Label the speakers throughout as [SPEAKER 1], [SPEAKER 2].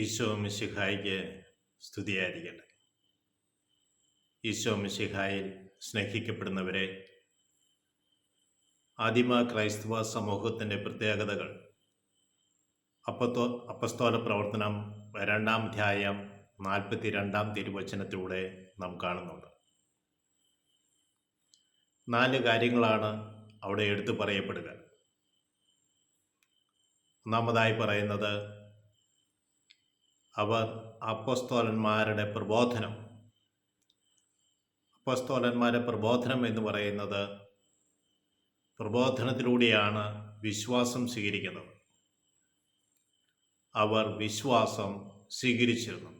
[SPEAKER 1] ഈശോ മിശിഹായിക്ക് സ്തുതിയായിരിക്കട്ടെ. ഈശോ മിശിഹായിൽ സ്നേഹിക്കപ്പെടുന്നവരെ, ആദിമ ക്രൈസ്തവ സമൂഹത്തിൻ്റെ പ്രത്യേകതകൾ അപ്പസ്തോല പ്രവർത്തനം 2-ാം അധ്യായം 42-ാം തിരുവചനത്തിലൂടെ നാം കാണുന്നുണ്ട്. 4 കാര്യങ്ങളാണ് അവിടെ എടുത്തു പറയപ്പെടുക. ഒന്നാമതായി പറയുന്നത്, അവർ അപ്പസ്തോലന്മാരുടെ പ്രബോധനം. അപ്പസ്തോലന്മാരുടെ പ്രബോധനം എന്ന് പറയുന്നത്, പ്രബോധനത്തിലൂടെയാണ് വിശ്വാസം സ്വീകരിക്കുന്നത്. അവർ വിശ്വാസം സ്വീകരിച്ചിരുന്നു.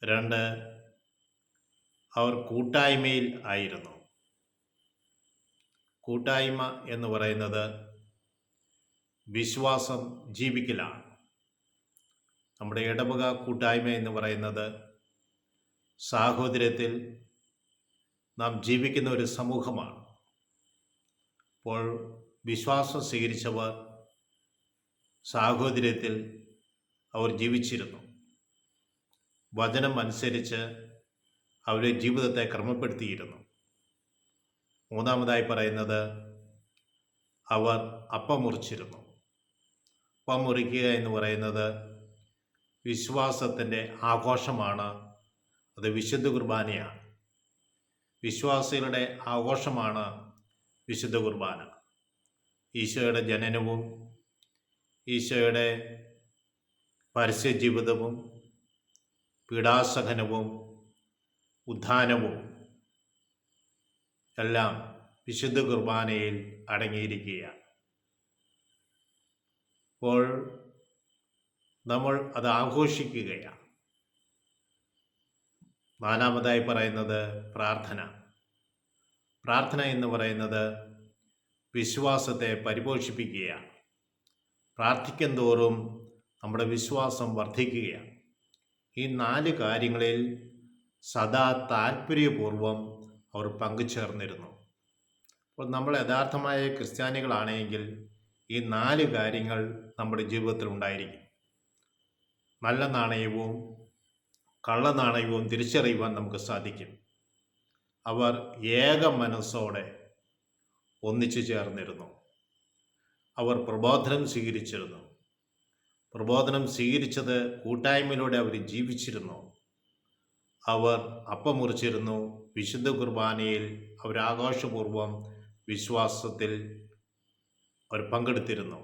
[SPEAKER 1] 2, അവർ കൂട്ടായ്മയിൽ ആയിരുന്നു. കൂട്ടായ്മ എന്ന് പറയുന്നത് വിശ്വാസം ജീവിക്കലാണ്. നമ്മുടെ ഇടവക കൂട്ടായ്മ എന്ന് പറയുന്നത് സാഹോദര്യത്തിൽ നാം ജീവിക്കുന്ന ഒരു സമൂഹമാണ്. അപ്പോൾ വിശ്വാസം സ്വീകരിച്ചവർ സാഹോദര്യത്തിൽ അവർ ജീവിച്ചിരുന്നു. വചനം അനുസരിച്ച് അവരുടെ ജീവിതത്തെ ക്രമപ്പെടുത്തിയിരുന്നു. മൂന്നാമതായി പറയുന്നത്, അവർ അപ്പം മുറിച്ചിരുന്നു. അപ്പം മുറിക്കുക എന്ന് പറയുന്നത് വിശ്വാസത്തിൻ്റെ ആഘോഷമാണ്. അത് വിശുദ്ധ കുർബാനയാണ്. വിശ്വാസികളുടെ ആഘോഷമാണ് വിശുദ്ധ കുർബാന. ഈശോയുടെ ജനനവും ഈശോയുടെ പരസ്യ ജീവിതവും പീഡാസഹനവും ഉത്ഥാനവും എല്ലാം വിശുദ്ധ കുർബാനയിൽ അടങ്ങിയിരിക്കുകയാണ്. അപ്പോൾ നമ്മൾ അത് ആഘോഷിക്കുകയാണ്. 4-മതായി പറയുന്നത് പ്രാർത്ഥന. പ്രാർത്ഥന എന്ന് പറയുന്നത് വിശ്വാസത്തെ പരിപോഷിപ്പിക്കുകയാണ്. പ്രാർത്ഥിക്കും തോറും നമ്മുടെ വിശ്വാസം വർദ്ധിക്കുകയാണ്. ഈ 4 കാര്യങ്ങളിൽ സദാ താല്പര്യപൂർവം അവർ പങ്കുചേർന്നിരുന്നു. അപ്പോൾ നമ്മൾ യഥാർത്ഥമായ ക്രിസ്ത്യാനികളാണെങ്കിൽ ഈ 4 കാര്യങ്ങൾ നമ്മുടെ ജീവിതത്തിൽ ഉണ്ടായിരിക്കും. നല്ല നാണയവും കള്ള നാണയവും തിരിച്ചറിയുവാൻ നമുക്ക് സാധിക്കും. അവർ ഏക മനസ്സോടെ ഒന്നിച്ചു ചേർന്നിരുന്നു. അവർ പ്രബോധനം സ്വീകരിച്ചിരുന്നു. പ്രബോധനം സ്വീകരിച്ചത് കൂട്ടായ്മയിലൂടെ അവർ ജീവിച്ചിരുന്നു. അവർ അപ്പം മുറിച്ചിരുന്നു. വിശുദ്ധ കുർബാനയിൽ അവർ ആഘോഷപൂർവം വിശ്വാസത്തിൽ അവർ പങ്കെടുത്തിരുന്നു.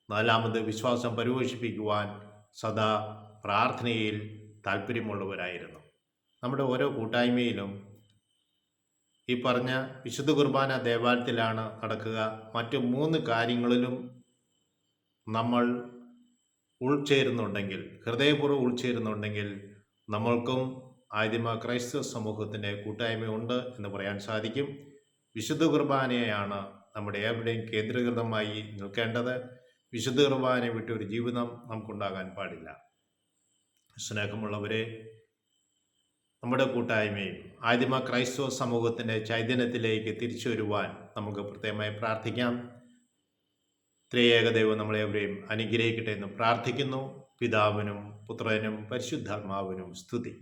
[SPEAKER 1] 4-മത് വിശ്വാസം പരിപോഷിപ്പിക്കുവാൻ സദാ പ്രാർത്ഥനയിൽ താല്പര്യമുള്ളവരായിരുന്നു. നമ്മുടെ ഓരോ കൂട്ടായ്മയിലും ഈ പറഞ്ഞ വിശുദ്ധ കുർബാന ദേവാലയത്തിലാണ് നടക്കുക. മറ്റു 3 കാര്യങ്ങളിലും നമ്മൾ ഉൾച്ചേരുന്നുണ്ടെങ്കിൽ, ഹൃദയപൂർവ്വം ഉൾച്ചേരുന്നുണ്ടെങ്കിൽ, നമ്മൾക്കും ആദിമ ക്രൈസ്തവ സമൂഹത്തിൻ്റെ കൂട്ടായ്മയുണ്ട് എന്ന് പറയാൻ സാധിക്കും. വിശുദ്ധ കുർബാനയാണ് നമ്മുടെ എവിടെയും കേന്ദ്രീകൃതമായി നിൽക്കേണ്ടത്. വിശുദ്ധ കുർബാനയെ വിട്ടൊരു ജീവിതം നമുക്കുണ്ടാകാൻ പാടില്ല. സ്നേഹമുള്ളവരെ, നമ്മുടെ കൂട്ടായ്മയും ആദിമ ക്രൈസ്തവ സമൂഹത്തിൻ്റെ ചൈതന്യത്തിലേക്ക് തിരിച്ചു വരുവാൻ നമുക്ക് പ്രത്യേകമായി പ്രാർത്ഥിക്കാം. ത്രിയേക ദൈവം നമ്മളെവരെയും അനുഗ്രഹിക്കട്ടെ എന്ന് പ്രാർത്ഥിക്കുന്നു. പിതാവിനും പുത്രനും പരിശുദ്ധാത്മാവിനും സ്തുതി.